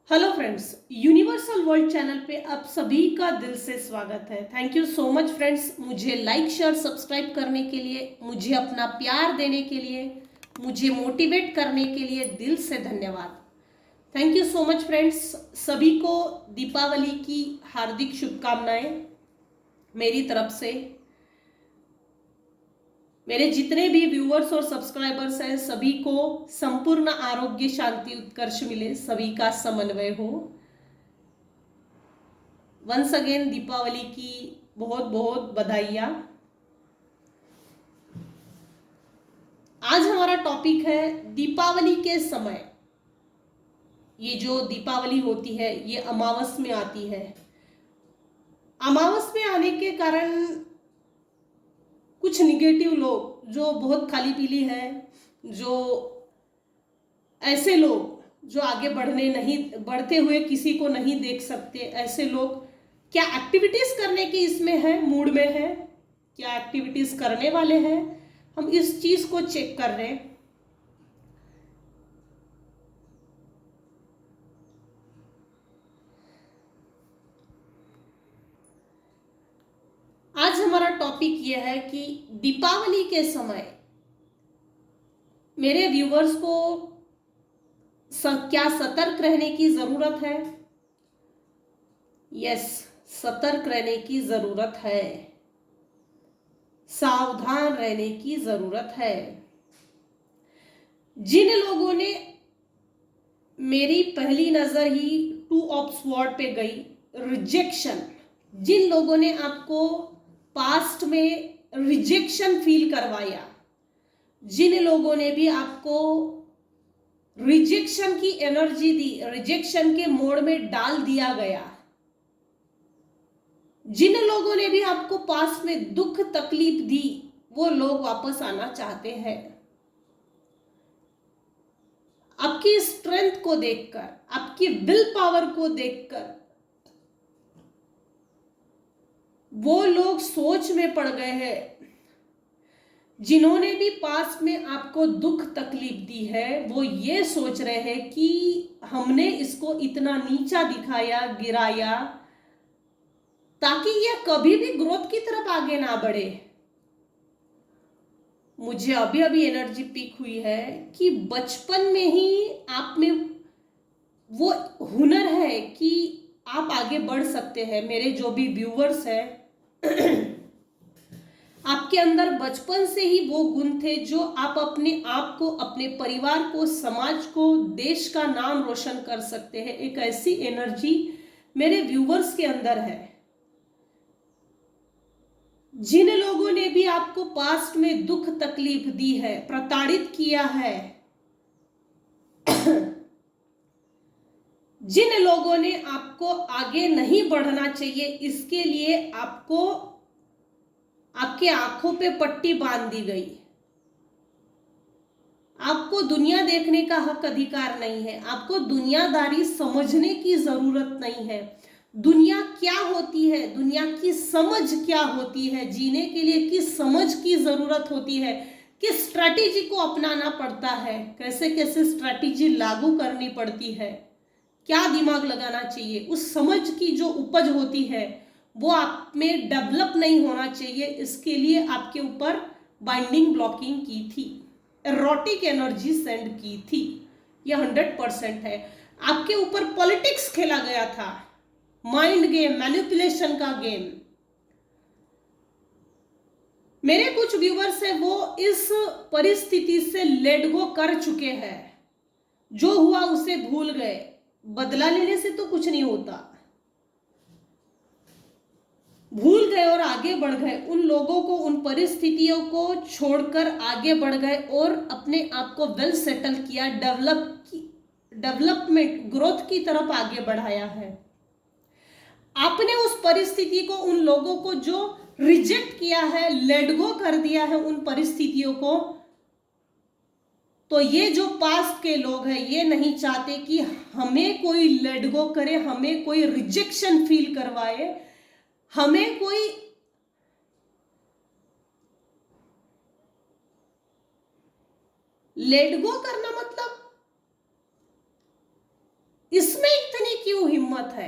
Hello friends, universal world channel पे आप सभी का दिल से स्वागत है। Thank you so much friends, मुझे लाइक शेयर सब्सक्राइब करने के लिए, मुझे अपना प्यार देने के लिए, मुझे मोटिवेट करने के लिए दिल से धन्यवाद। Thank you so much friends. सभी को दीपावली की हार्दिक शुभकामनाएं मेरी तरफ से। मेरे जितने भी व्यूअर्स और सब्सक्राइबर्स हैं सभी को संपूर्ण आरोग्य, शांति, उत्कर्ष मिले, सभी का समन्वय हो। वंस अगेन दीपावली की बहुत बहुत बधाइयाँ। आज हमारा टॉपिक है दीपावली के समय। ये जो दीपावली होती है ये अमावस में आती है। अमावस में आने के कारण कुछ निगेटिव लोग जो बहुत खाली पीली है, जो ऐसे लोग जो आगे बढ़ते हुए किसी को नहीं देख सकते, ऐसे लोग क्या एक्टिविटीज करने की इसमें है, मूड में है, क्या एक्टिविटीज करने वाले हैं, हम इस चीज को चेक कर रहे हैं। आज हमारा टॉपिक यह है कि दीपावली के समय मेरे व्यूवर्स को क्या सतर्क रहने की जरूरत है। यस, सतर्क रहने की जरूरत है, सावधान रहने की जरूरत है। जिन लोगों ने मेरी पहली नजर ही टू ऑफ स्वॉर्ड पे गई, रिजेक्शन, जिन लोगों ने आपको पास्ट में रिजेक्शन फील करवाया, जिन लोगों ने भी आपको रिजेक्शन की एनर्जी दी, रिजेक्शन के मोड में डाल दिया गया, जिन लोगों ने भी आपको पास्ट में दुख तकलीफ दी, वो लोग वापस आना चाहते हैं। आपकी स्ट्रेंथ को देखकर, आपकी विल पावर को देखकर वो लोग सोच में पड़ गए हैं। जिन्होंने भी पास्ट में आपको दुख तकलीफ दी है वो ये सोच रहे हैं कि हमने इसको इतना नीचा दिखाया, गिराया, ताकि यह कभी भी ग्रोथ की तरफ आगे ना बढ़े। मुझे अभी अभी एनर्जी पीक हुई है कि बचपन में ही आप में वो हुनर है कि आप आगे बढ़ सकते हैं। मेरे जो भी व्यूवर्स हैं आपके अंदर बचपन से ही वो गुण थे जो आप अपने आप को, अपने परिवार को, समाज को, देश का नाम रोशन कर सकते हैं। एक ऐसी एनर्जी मेरे व्यूवर्स के अंदर है। जिन लोगों ने भी आपको पास्ट में दुख तकलीफ दी है, प्रताड़ित किया है, जिन लोगों ने आपको आगे नहीं बढ़ना चाहिए, इसके लिए आपको आपके आंखों पे पट्टी बांध दी गई। आपको दुनिया देखने का हक अधिकार नहीं है, आपको दुनियादारी समझने की जरूरत नहीं है। दुनिया क्या होती है, दुनिया की समझ क्या होती है, जीने के लिए किस समझ की जरूरत होती है, किस स्ट्रैटेजी को अपनाना पड़ता है, कैसे कैसे स्ट्रैटेजी लागू करनी पड़ती है, क्या दिमाग लगाना चाहिए, उस समझ की जो उपज होती है वो आप में डेवलप नहीं होना चाहिए। इसके लिए आपके ऊपर बाइंडिंग ब्लॉकिंग की थी, एरोटिक एनर्जी सेंड की थी, यह 100% है। आपके ऊपर पॉलिटिक्स खेला गया था, माइंड गेम, मैनिपुलेशन का गेम। मेरे कुछ व्यूवर्स हैं वो इस परिस्थिति से लेट गो कर चुके हैं, जो हुआ उसे भूल गए। बदला लेने से तो कुछ नहीं होता, भूल गए और आगे बढ़ गए। उन लोगों को, उन परिस्थितियों को छोड़कर आगे बढ़ गए और अपने आप को वेल सेटल किया, डेवलपमेंट, ग्रोथ की तरफ आगे बढ़ाया है। आपने उस परिस्थिति को, उन लोगों को जो रिजेक्ट किया है, लेट गो कर दिया है उन परिस्थितियों को, तो ये जो पास्ट के लोग हैं ये नहीं चाहते कि हमें कोई लेट गो करे, हमें कोई रिजेक्शन फील करवाए, हमें कोई लेट गो करना। मतलब इसमें इतनी क्यों हिम्मत है?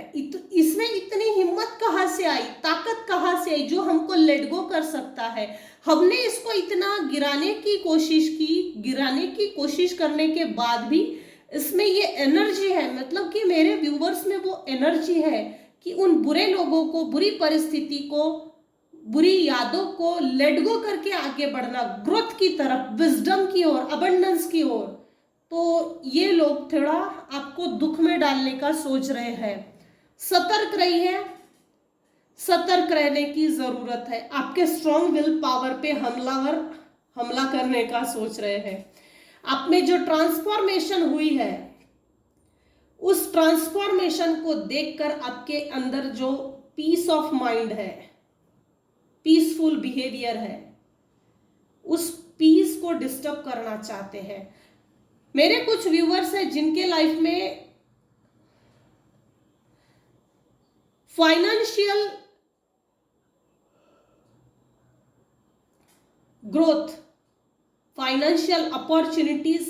इसमें इतनी हिम्मत कहाँ से आई, ताकत कहाँ से आई जो हमको लेट गो कर सकता है? हमने इसको इतना गिराने की कोशिश करने के बाद भी इसमें ये एनर्जी है, मतलब कि मेरे व्यूवर्स में वो एनर्जी है कि उन बुरे लोगों को, बुरी परिस्थिति को, बुरी यादों को लेट गो करके आगे बढ़ना, ग्रोथ की तरफ, विजडम की ओर, अबंडेंस की ओर। तो ये लोग थोड़ा आपको दुख में डालने का सोच रहे हैं। सतर्क रहिए, सतर्क रहने की जरूरत है। आपके स्ट्रॉन्ग विल पावर पे हमला करने का सोच रहे हैं। आप में जो ट्रांसफॉर्मेशन हुई है, उस ट्रांसफॉर्मेशन को देखकर आपके अंदर जो पीस ऑफ माइंड है, पीसफुल बिहेवियर है, उस पीस को डिस्टर्ब करना चाहते हैं। मेरे कुछ व्यूअर्स हैं जिनके लाइफ में फाइनेंशियल ग्रोथ, फाइनेंशियल अपॉर्चुनिटीज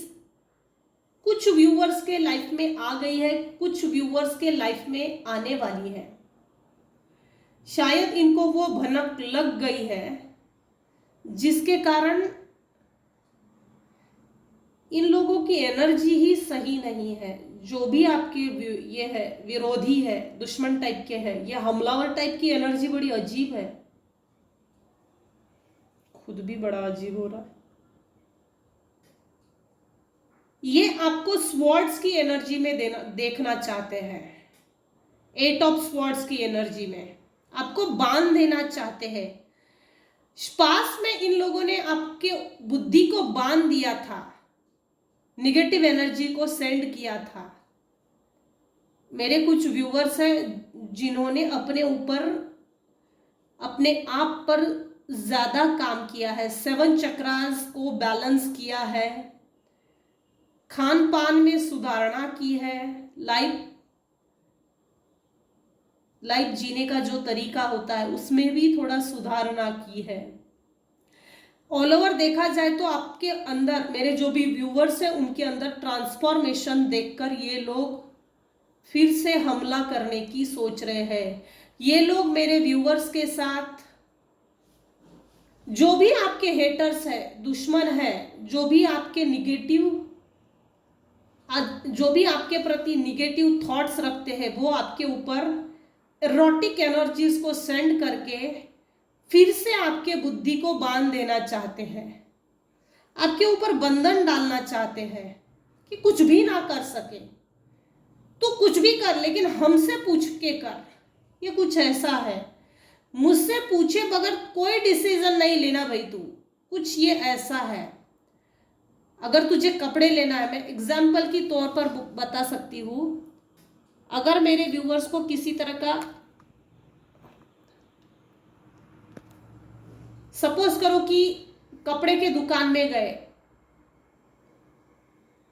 कुछ व्यूअर्स के लाइफ में आ गई है, कुछ व्यूअर्स के लाइफ में आने वाली है। शायद इनको वो भनक लग गई है जिसके कारण इन लोगों की एनर्जी ही सही नहीं है। जो भी आपके ये है, विरोधी है, दुश्मन टाइप के है, ये हमलावर टाइप की एनर्जी बड़ी अजीब है। खुद भी बड़ा अजीब हो रहा है। ये आपको स्वॉर्ड्स की एनर्जी में देखना चाहते हैं, 8 ऑफ स्वॉर्ड्स की एनर्जी में आपको बांध देना चाहते हैं। पास में इन लोगों ने आपके बुद्धि को बांध दिया था, निगेटिव एनर्जी को सेंड किया था। मेरे कुछ व्यूअर्स हैं जिन्होंने अपने ऊपर, अपने आप पर ज्यादा काम किया है, 7 चक्रास को बैलेंस किया है, खान पान में सुधारणा की है, लाइफ जीने का जो तरीका होता है उसमें भी थोड़ा सुधारणा की है। ऑल ओवर देखा जाए तो आपके अंदर, मेरे जो भी व्यूवर्स हैं उनके अंदर ट्रांसफॉर्मेशन देखकर ये लोग फिर से हमला करने की सोच रहे हैं। ये लोग मेरे व्यूवर्स के साथ, जो भी आपके हेटर्स है, दुश्मन है, जो भी आपके प्रति निगेटिव थॉट्स रखते हैं, वो आपके ऊपर एरोटिक एनर्जीज को सेंड करके फिर से आपके बुद्धि को बांध देना चाहते हैं, आपके ऊपर बंधन डालना चाहते हैं कि कुछ भी ना कर सके तो कुछ भी कर, लेकिन हमसे पूछ के कर। ये कुछ ऐसा है, मुझसे पूछे बगैर कोई डिसीजन नहीं लेना भाई तू, कुछ ये ऐसा है। अगर तुझे कपड़े लेना है, मैं एग्जाम्पल की तौर पर बता सकती हूँ, अगर मेरे व्यूवर्स को किसी तरह का, सपोज करो कि कपड़े के दुकान में गए,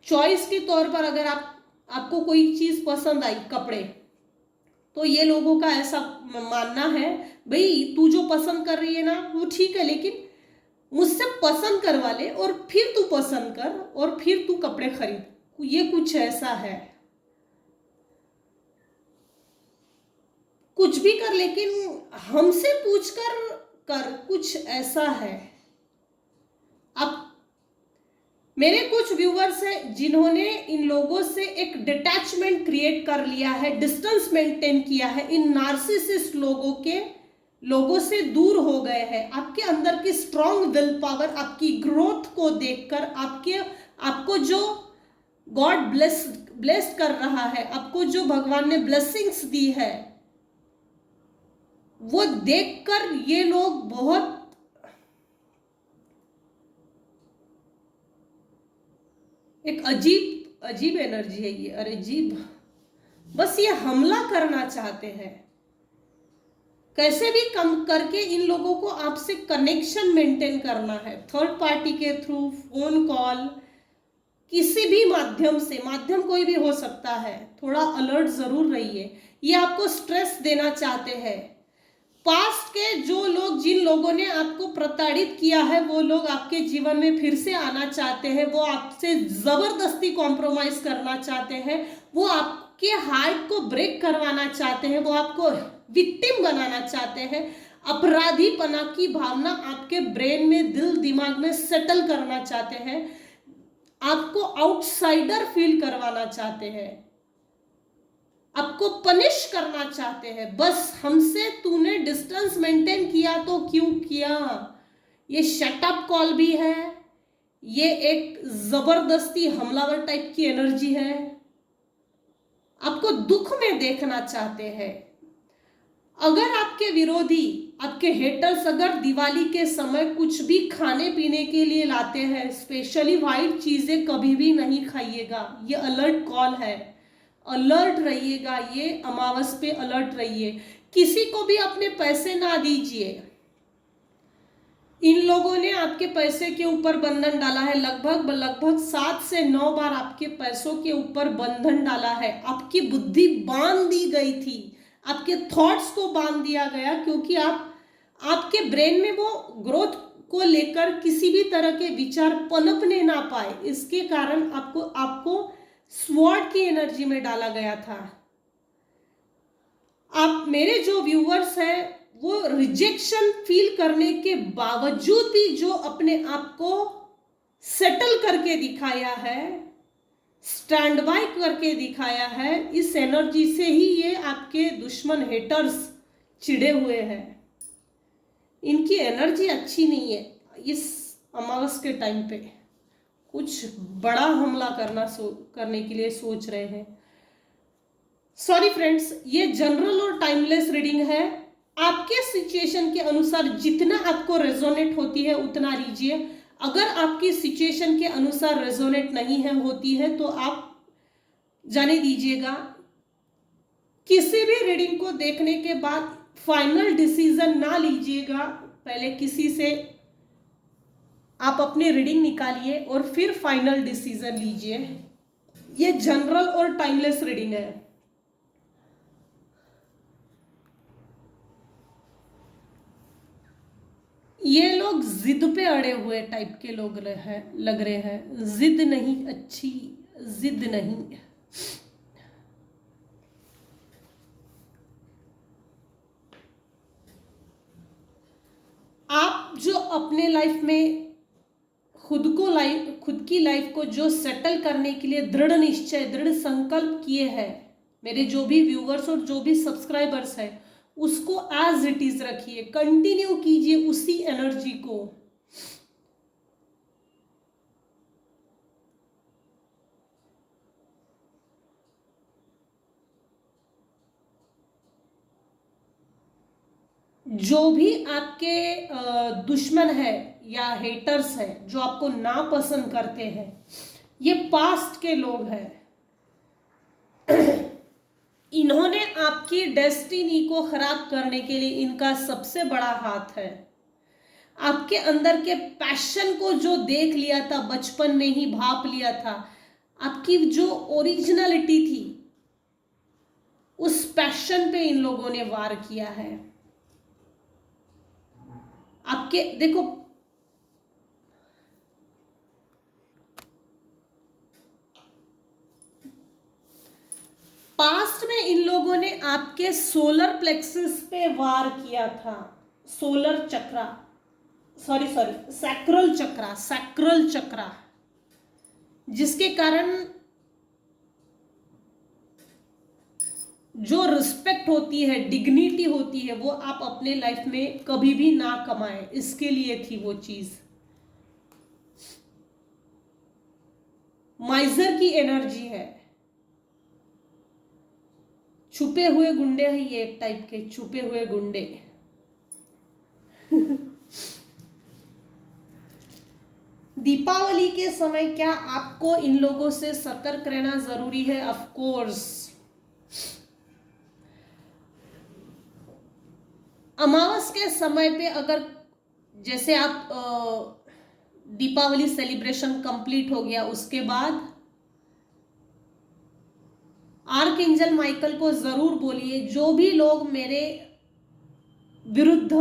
चॉइस के तौर पर अगर आपको कोई चीज पसंद आई, कपड़े, तो ये लोगों का ऐसा मानना है भाई तू जो पसंद कर रही है ना वो ठीक है, लेकिन मुझसे पसंद करवा ले और फिर तू पसंद कर और फिर तू कपड़े खरीद। ये कुछ ऐसा है, कुछ भी कर लेकिन हमसे पूछ कर, कुछ ऐसा है। अब मेरे कुछ व्यूवर्स हैं जिन्होंने इन लोगों से एक डिटैचमेंट क्रिएट कर लिया है, डिस्टेंस मेंटेन किया है, इन नार्सिसिस्ट लोगों से दूर हो गए हैं। आपके अंदर की स्ट्रॉन्ग विल पावर, आपकी ग्रोथ को देखकर, आपको जो गॉड ब्लेस्ड कर रहा है, आपको जो भगवान ने ब्लेसिंग्स दी है, वो देखकर ये लोग बहुत एक अजीब एनर्जी है ये, अरे अजीब, बस ये हमला करना चाहते हैं। कैसे भी कम करके इन लोगों को आपसे कनेक्शन मेंटेन करना है, थर्ड पार्टी के थ्रू, फोन कॉल, किसी भी माध्यम से, माध्यम कोई भी हो सकता है, थोड़ा अलर्ट जरूर रहिए। ये आपको स्ट्रेस देना चाहते हैं। पास्ट के जो लोग, जिन लोगों ने आपको प्रताड़ित किया है, वो लोग आपके जीवन में फिर से आना चाहते हैं, वो आपसे जबरदस्ती कॉम्प्रोमाइज करना चाहते हैं, वो आपके हार्ट को ब्रेक करवाना चाहते हैं, वो आपको विक्टिम बनाना चाहते हैं, अपराधीपना की भावना आपके ब्रेन में, दिल दिमाग में सेटल करना चाहते हैं, आपको आउटसाइडर फील करवाना चाहते हैं, आपको पनिश करना चाहते हैं। बस हमसे तूने डिस्टेंस मेंटेन किया तो क्यों किया। ये शटअप कॉल भी है, ये एक जबरदस्ती हमलावर टाइप की एनर्जी है। आपको दुख में देखना चाहते हैं। अगर आपके विरोधी, आपके हेटर्स अगर दिवाली के समय कुछ भी खाने पीने के लिए लाते हैं, स्पेशली व्हाइट चीजें कभी भी नहीं खाइएगा। ये अलर्ट कॉल है, अलर्ट रहिएगा। ये अमावस पे अलर्ट रहिए। किसी को भी अपने पैसे ना दीजिए। इन लोगों ने आपके पैसे के ऊपर बंधन डाला है, लगभग 7 से 9 बार आपके पैसों के ऊपर बंधन डाला है। आपकी बुद्धि बांध दी गई थी, आपके थॉट्स को बांध दिया गया, क्योंकि आपके ब्रेन में वो ग्रोथ को लेकर किसी भी तरह के विचार पनपने ना पाए। इसके कारण आपको स्वॉर्ड की एनर्जी में डाला गया था। आप मेरे जो व्यूअर्स हैं वो रिजेक्शन फील करने के बावजूद भी जो अपने आप को सेटल करके दिखाया है, स्टैंड बाय करके दिखाया है, इस एनर्जी से ही ये आपके दुश्मन हेटर्स चिढ़े हुए हैं। इनकी एनर्जी अच्छी नहीं है। इस अमावस के टाइम पे कुछ बड़ा हमला करने के लिए सोच रहे हैं। सॉरी फ्रेंड्स, ये जनरल और टाइमलेस रीडिंग है। आपके सिचुएशन के अनुसार जितना आपको रेजोनेट होती है उतना लीजिए। अगर आपकी सिचुएशन के अनुसार रेजोनेट नहीं होती है तो आप जाने दीजिएगा। किसी भी रीडिंग को देखने के बाद फाइनल डिसीजन ना लीजिएगा। पहले किसी से आप अपनी रीडिंग निकालिए और फिर फाइनल डिसीजन लीजिए। ये जनरल और टाइमलेस रीडिंग है। ये लोग जिद पे अड़े हुए टाइप के लोग लग रहे हैं। जिद नहीं अच्छी, जिद नहीं। आप जो अपने लाइफ में खुद की लाइफ को जो सेटल करने के लिए दृढ़ निश्चय, दृढ़ संकल्प किए हैं, मेरे जो भी व्यूअर्स और जो भी सब्सक्राइबर्स हैं, उसको एज इट इज रखिए, कंटिन्यू कीजिए उसी एनर्जी को। जो भी आपके दुश्मन है या हेटर्स है, जो आपको नापसंद करते हैं, ये पास्ट के लोग हैं। इन्होंने आपकी डेस्टिनी को खराब करने के लिए इनका सबसे बड़ा हाथ है। आपके अंदर के पैशन को जो देख लिया था, बचपन में ही भाप लिया था, आपकी जो ओरिजिनलिटी थी, उस पैशन पे इन लोगों ने वार किया है। आपके देखो, पास्ट में इन लोगों ने आपके सोलर प्लेक्सस पे वार किया था। सोलर चक्रा, सॉरी सैक्रल चक्रा, जिसके कारण जो रिस्पेक्ट होती है, डिग्निटी होती है, वो आप अपने लाइफ में कभी भी ना कमाएं। इसके लिए थी वो चीज। माइजर की एनर्जी है। छुपे हुए गुंडे हैं ये, एक टाइप के छुपे हुए गुंडे। दीपावली के समय क्या आपको इन लोगों से सतर्क रहना जरूरी है? Of course. अमावस के समय पे अगर जैसे आप दीपावली सेलिब्रेशन कंप्लीट हो गया, उसके बाद आर्कएंजल माइकल को जरूर बोलिए, जो भी लोग मेरे विरुद्ध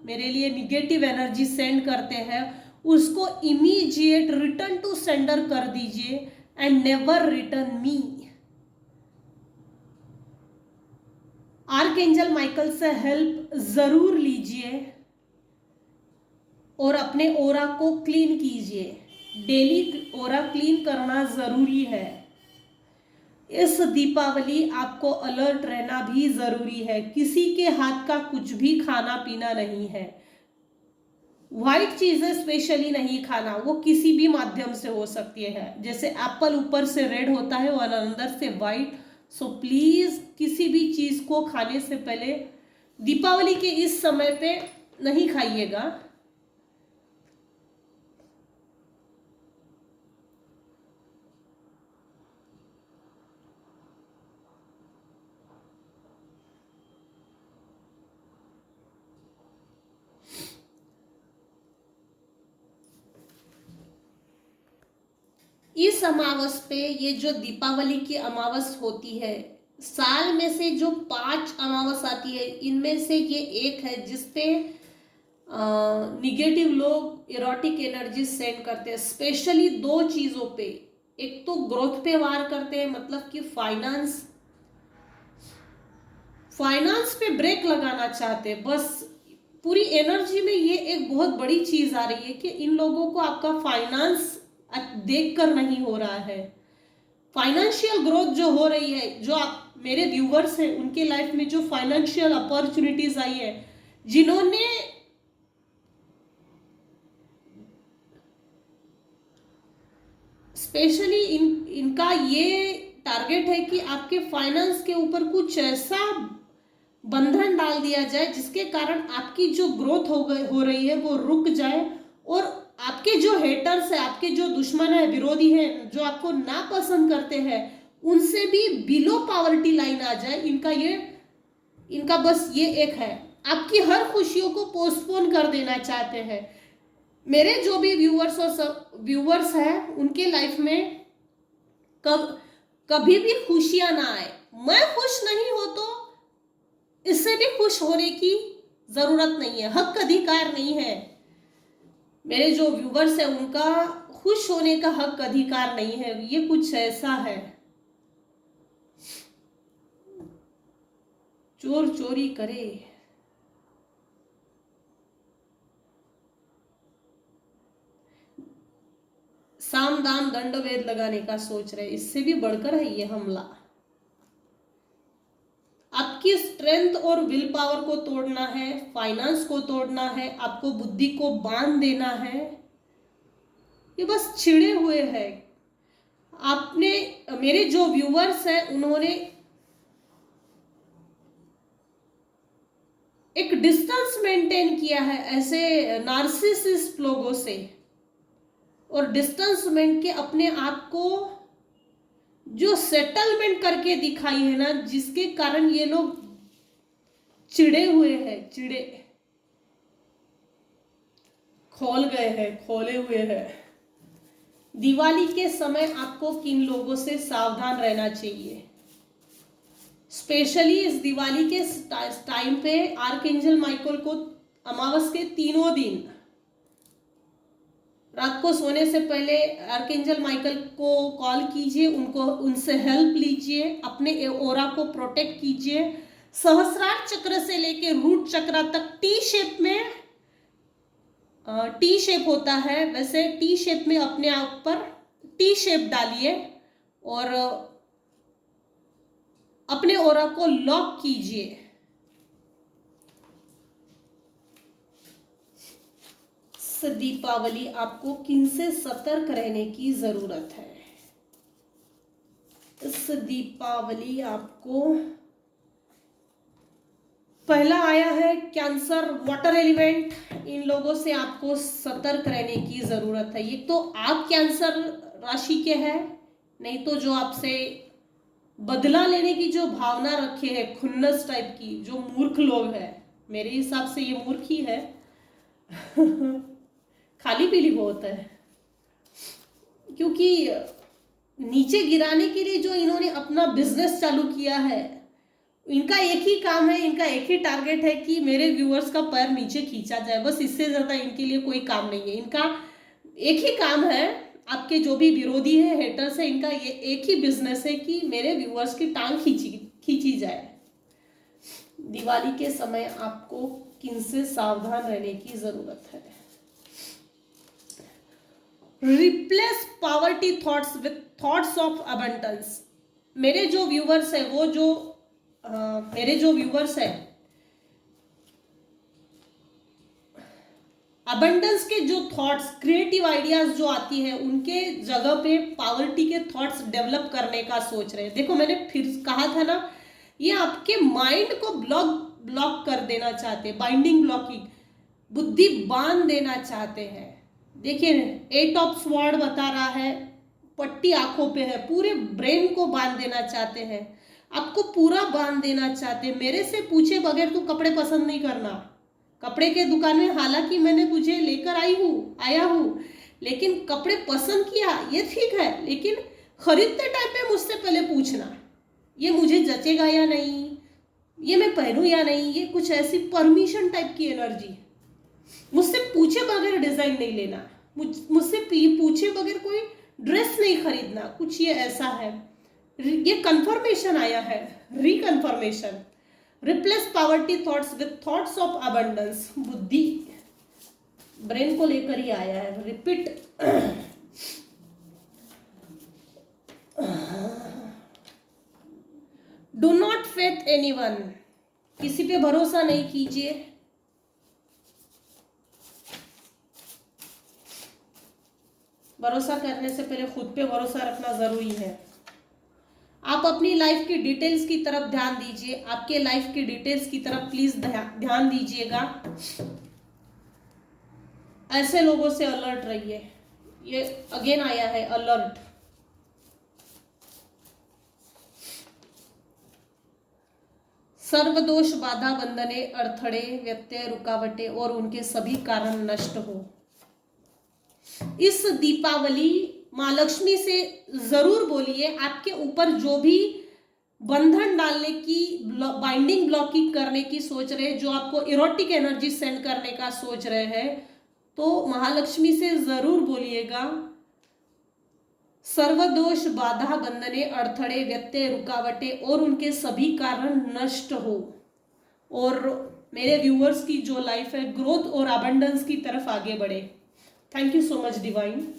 मेरे लिए निगेटिव एनर्जी सेंड करते हैं, उसको इमीडिएट रिटर्न टू सेंडर कर दीजिए and never return me. Archangel Michael से हेल्प जरूर लीजिए और अपने ओरा को क्लीन कीजिए। डेली ओरा क्लीन करना जरूरी है। इस दीपावली आपको अलर्ट रहना भी जरूरी है। किसी के हाथ का कुछ भी खाना पीना नहीं है। व्हाइट चीजें स्पेशली नहीं खाना, वो किसी भी माध्यम से हो सकती है। जैसे एप्पल ऊपर से रेड होता है और अंदर से व्हाइट। सो प्लीज किसी भी चीज को खाने से पहले दीपावली के इस समय पे नहीं खाइएगा। इस अमावस पे, ये जो दीपावली की अमावस होती है, साल में से जो 5 अमावस आती है, इनमें से ये एक है जिसपे निगेटिव लोग इरोटिक एनर्जी सेंड करते हैं। स्पेशली 2 चीजों पे, एक तो ग्रोथ पे वार करते हैं, मतलब कि फाइनेंस पे ब्रेक लगाना चाहते हैं। बस पूरी एनर्जी में ये एक बहुत बड़ी चीज आ रही है कि इन लोगों को आपका फाइनेंस देखकर नहीं हो रहा है। फाइनेंशियल ग्रोथ जो हो रही है, जो आप मेरे व्यूवर्स हैं उनके लाइफ में जो फाइनेंशियल अपॉर्चुनिटीज आई है, जिन्होंने स्पेशली इनका ये टारगेट है कि आपके फाइनेंस के ऊपर कुछ ऐसा बंधन डाल दिया जाए जिसके कारण आपकी जो ग्रोथ हो रही है वो रुक जाए, और आपके जो हेटर्स है, आपके जो दुश्मन है, विरोधी हैं, जो आपको नापसंद करते हैं, उनसे भी बिलो पॉवर्टी लाइन आ जाए। इनका बस ये एक है, आपकी हर खुशियों को पोस्टपोन कर देना चाहते हैं। मेरे जो भी व्यूवर्स हैं उनके लाइफ में कभी भी खुशियां ना आए। मैं खुश नहीं हो तो इससे भी खुश होने की जरूरत नहीं है, हक अधिकार नहीं है। मेरे जो व्यूवर्स हैं उनका खुश होने का हक अधिकार नहीं है। ये कुछ ऐसा है, चोर चोरी करे, साम दाम दंड भेद लगाने का सोच रहे, इससे भी बढ़कर है ये हमला। आपकी स्ट्रेंथ और विल पावर को तोड़ना है, फाइनेंस को तोड़ना है, आपको बुद्धि को बांध देना है। ये बस छिड़े हुए हैं। आपने, मेरे जो व्यूवर्स हैं उन्होंने एक डिस्टेंस मेंटेन किया है ऐसे नार्सिसिस्ट लोगों से, और डिस्टेंस मेंटेन के अपने आप को जो सेटलमेंट करके दिखाई है ना, जिसके कारण ये लोग चिड़े हुए हैं, खोले हुए हैं। दिवाली के समय आपको किन लोगों से सावधान रहना चाहिए? स्पेशली इस दिवाली के टाइम पे आर्कएंजल माइकल को अमावस के 3 दिन रात को सोने से पहले आर्कएंजल माइकल को कॉल कीजिए, उनसे हेल्प लीजिए, अपने ओरा को प्रोटेक्ट कीजिए। सहस्रार चक्र से लेके रूट चक्र तक टी शेप होता है, वैसे टी शेप में अपने आप पर टी शेप डालिए और अपने ओरा को लॉक कीजिए। दीपावली आपको किनसे सतर्क रहने की जरूरत है? इस दीपावली आपको पहला आया है कैंसर, वाटर एलिमेंट। इन लोगों से आपको सतर्क रहने की जरूरत है। ये तो आप कैंसर राशि के हैं, नहीं तो जो आपसे बदला लेने की जो भावना रखे है, खुन्नस टाइप की, जो मूर्ख लोग हैं, मेरे हिसाब से ये मूर्ख ही है। खाली पीली बहुत है, क्योंकि नीचे गिराने के लिए जो इन्होंने अपना बिजनेस चालू किया है, इनका एक ही काम है, इनका एक ही टारगेट है कि मेरे व्यूअर्स का पैर नीचे खींचा जाए। बस इससे ज्यादा इनके लिए कोई काम नहीं है। इनका एक ही काम है, आपके जो भी विरोधी है, हेटर्स है, इनका ये एक ही बिजनेस है कि मेरे व्यूअर्स की टांग खींची जाए। दिवाली के समय आपको किनसे सावधान रहने की जरूरत है? Replace poverty thoughts with thoughts of abundance. मेरे जो व्यूवर्स है मेरे जो व्यूवर्स है, अबंडेंस के जो थॉट्स, क्रिएटिव आइडियाज जो आती है, उनके जगह पे पॉवर्टी के थॉट्स डेवलप करने का सोच रहे हैं। देखो मैंने फिर कहा था ना, ये आपके माइंड को ब्लॉक कर देना चाहते हैं, बाइंडिंग ब्लॉकिंग, बुद्धि बांध देना चाहते हैं। देखिए 8 ऑफ स्वॉर्ड बता रहा है, पट्टी आंखों पे है, पूरे ब्रेन को बांध देना चाहते हैं, आपको पूरा बांध देना चाहते हैं। मेरे से पूछे बगैर तू कपड़े पसंद नहीं करना। कपड़े के दुकान में हालांकि मैंने तुझे लेकर आया हूँ, लेकिन कपड़े पसंद किया ये ठीक है, लेकिन खरीदते टाइम पे मुझसे पहले पूछना, ये मुझे जचेगा या नहीं, ये मैं पहनूं या नहीं। ये कुछ ऐसी परमिशन टाइप की एनर्जी। मुझसे पूछे बगैर डिजाइन नहीं लेना, मुझसे पूछे बगैर कोई ड्रेस नहीं खरीदना, कुछ ये ऐसा है। ये कंफर्मेशन आया है, reconfirmation. Replace poverty thoughts with thoughts of abundance. बुद्धि ब्रेन को लेकर ही आया है। Repeat, do not faith anyone. किसी पे भरोसा नहीं कीजिए। भरोसा करने से पहले खुद पे भरोसा रखना जरूरी है। आप अपनी लाइफ की डिटेल्स की तरफ ध्यान दीजिए, आपके लाइफ की डिटेल्स की तरफ प्लीज ध्यान दीजिएगा। ऐसे लोगों से अलर्ट रहिए। ये अगेन आया है अलर्ट। सर्वदोष बाधा बंधने, अड़थड़े, व्यत्यय, रुकावटें और उनके सभी कारण नष्ट हो। इस दीपावली माँ लक्ष्मी से जरूर बोलिए, आपके ऊपर जो भी बंधन डालने की, बाइंडिंग ब्लॉकिंग करने की सोच रहे, जो आपको इरोटिक एनर्जी सेंड करने का सोच रहे हैं, तो महालक्ष्मी से जरूर बोलिएगा, सर्वदोष बाधा बंधने, अड़थड़े, व्यत्यय, रुकावटें और उनके सभी कारण नष्ट हो, और मेरे व्यूअर्स की जो लाइफ है ग्रोथ और अबंडेंस की तरफ आगे बढ़े। Thank you so much divine.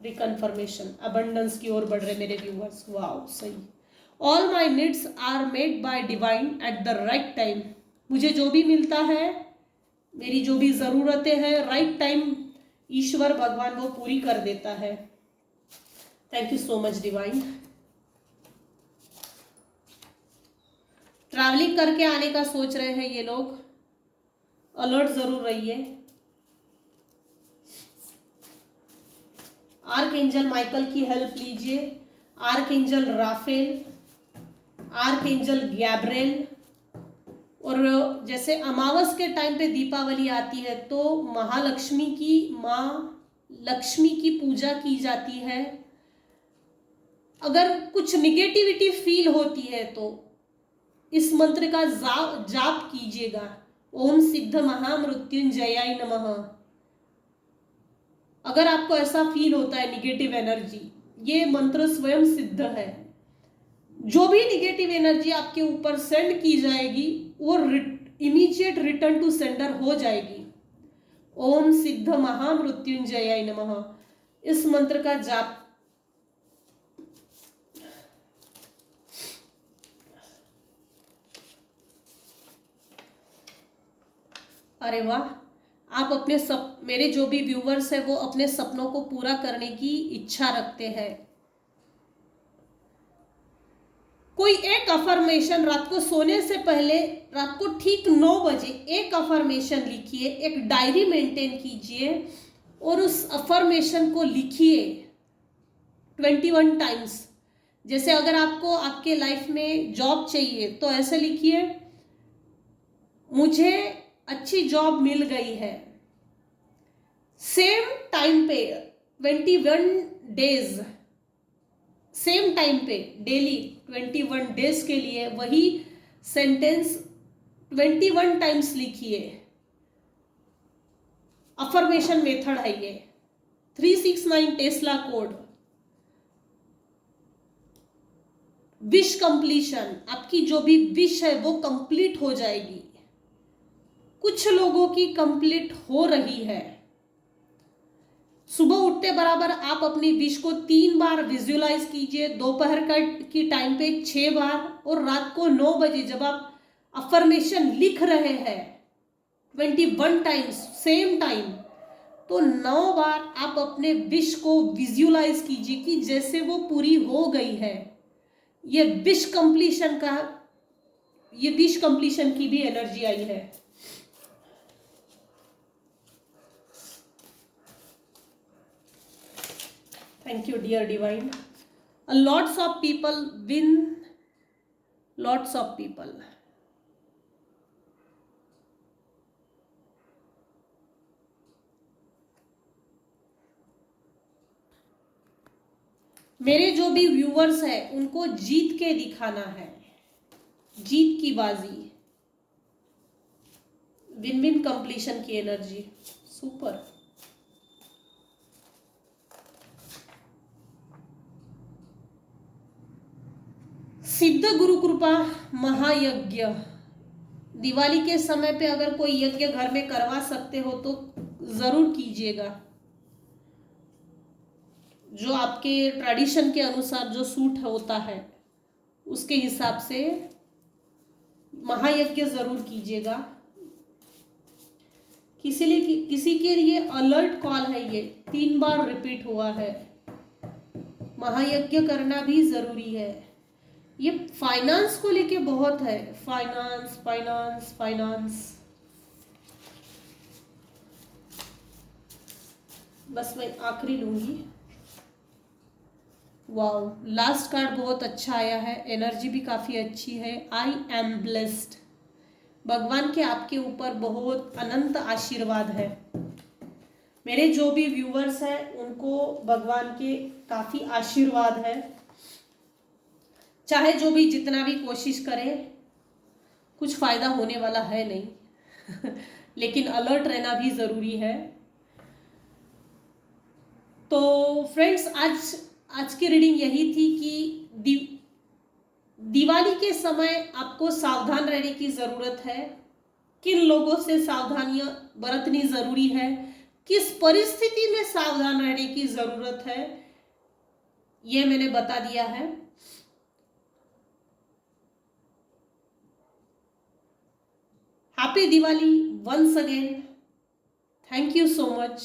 Reconfirmation, abundance की ओर बढ़ रहे मेरे व्यूअर्स। वाओ, सही। All my needs are made by divine at the right time. मुझे जो भी मिलता है, मेरी जो भी ज़रूरतें हैं, राइट टाइम ईश्वर भगवान वो पूरी कर देता है। Thank you so much divine. Travelling करके आने का सोच रहे हैं ये लोग, अलर्ट जरूर रहिए। आर्कएंजल माइकल की हेल्प लीजिए, आर्कएंजल राफेल, आर्कएंजल गैब्रिएल। और जैसे अमावस के टाइम पे दीपावली आती है तो महालक्ष्मी की, माँ लक्ष्मी की पूजा की जाती है। अगर कुछ निगेटिविटी फील होती है तो इस मंत्र का जाप कीजिएगा, ओम सिद्ध महामृत्युंजयाय नमः। अगर आपको ऐसा फील होता है निगेटिव एनर्जी, ये मंत्र स्वयं सिद्ध है। जो भी निगेटिव एनर्जी आपके ऊपर सेंड की जाएगी वो इमीडिएट रिटर्न टू सेंडर हो जाएगी। ओम सिद्ध महामृत्युंजयाय नमः, इस मंत्र का जाप। अरे वाह, आप अपने मेरे जो भी व्यूवर्स हैं वो अपने सपनों को पूरा करने की इच्छा रखते हैं। कोई एक अफर्मेशन रात को सोने से पहले, रात को ठीक 9 बजे एक अफर्मेशन लिखिए, एक डायरी मेंटेन कीजिए और उस अफर्मेशन को लिखिए 21 टाइम्स। जैसे अगर आपको आपके लाइफ में जॉब चाहिए तो ऐसे लिखिए, मुझे अच्छी जॉब मिल गई है। सेम टाइम पे 21 डेज, सेम टाइम पे डेली 21 डेज के लिए वही सेंटेंस 21 टाइम्स लिखिए। अफर्मेशन मेथड है ये, 369 टेस्ला कोड। विश कंप्लीशन, आपकी जो भी विश है वो कंप्लीट हो जाएगी। कुछ लोगों की कंप्लीट हो रही है। सुबह उठते बराबर आप अपनी विश को 3 बार विजुअलाइज कीजिए, दोपहर की टाइम पे 6 बार, और रात को 9 बजे जब आप अफर्मेशन लिख रहे हैं 21 टाइम्स सेम टाइम, तो 9 बार आप अपने विश को विजुअलाइज कीजिए कि जैसे वो पूरी हो गई है। ये विश कंप्लीशन की भी एनर्जी आई है। Thank you, dear divine. Lots of people win. Lots of people. मेरे जो भी व्यूअर्स हैं उनको जीत के दिखाना है, जीत की बाजी, विन विन कंप्लीशन की एनर्जी। सुपर। सिद्ध गुरु कृपा महायज्ञ। दिवाली के समय पे अगर कोई यज्ञ घर में करवा सकते हो तो जरूर कीजिएगा। जो आपके ट्रेडिशन के अनुसार जो सूट होता है उसके हिसाब से महायज्ञ जरूर कीजिएगा। किसी के लिए अलर्ट कॉल है, ये 3 बार रिपीट हुआ है। महायज्ञ करना भी जरूरी है। ये फाइनेंस को लेके बहुत है, फाइनेंस फाइनेंस फाइनेंस। बस मैं आखिरी लूंगी। वाओ, लास्ट कार्ड बहुत अच्छा आया है, एनर्जी भी काफी अच्छी है। I am blessed. भगवान के आपके ऊपर बहुत अनंत आशीर्वाद है। मेरे जो भी व्यूवर्स हैं उनको भगवान के काफी आशीर्वाद है। चाहे जो भी जितना भी कोशिश करें कुछ फायदा होने वाला है नहीं लेकिन अलर्ट रहना भी जरूरी है। तो फ्रेंड्स, आज की रीडिंग यही थी कि दिवाली के समय आपको सावधान रहने की जरूरत है। किन लोगों से सावधानियां बरतनी जरूरी है, किस परिस्थिति में सावधान रहने की जरूरत है, ये मैंने बता दिया है। Happy Diwali once again. Thank you so much.